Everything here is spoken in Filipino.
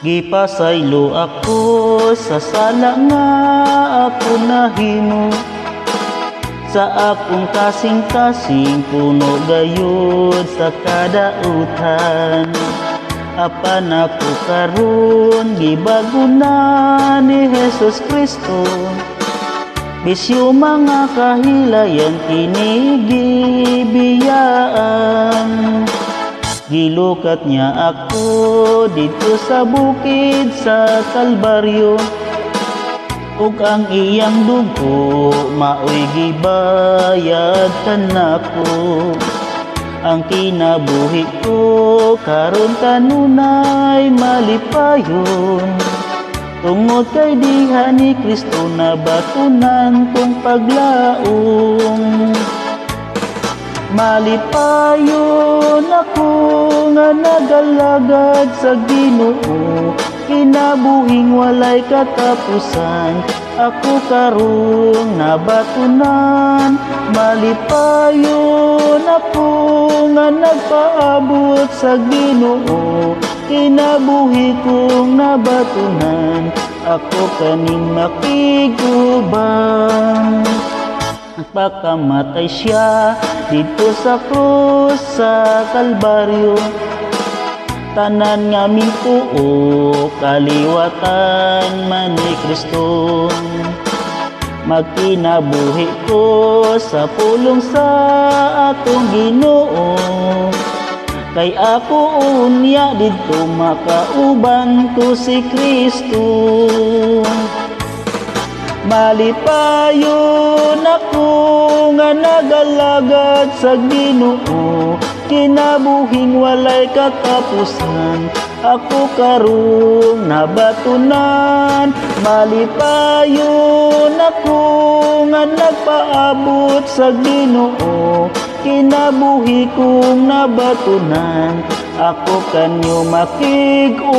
Gipasaylo ako sa sala nga ako nahimo, sa akong kasing-kasing puno gayud sa kadautan. Apan ako karon gibagunan ni Jesus Kristo, bisyo mga kahilayan kini gibiyaan. Gilukat niya ako dito sa bukid sa Kalbaryo, ug ang iyang dugo maoy gibayad kanako. Ang kinabuhi ko karon kanunay malipayon, tungod kay diha ni Kristo na batunan kong paglaom. Malipayon ako nga nagalagad sa Ginoo, kinabuhing walay katapusan. Ako karong nabatunan, malipayon ako nga nagpaabot sa Ginoo, kinabuhi kong nabatunan. Ako kaning makigubang, pagkamatay siya dito sa krus sa Kalbaryo. Tanan nga mintuo kaliwatan man ni Kristo, magkinabuhi ko sa pulong sa atong Ginoo. Kay ako unya dito makauban ko si Kristo. Malipayon ako nga nagalagad sa Ginoo, kinabuhing walay katapusan. Ako karong nabatunan, malipayon ako nga nagpaabot sa Ginoo, kinabuhi kong nabatunan. Ako kanyo makig-ubang.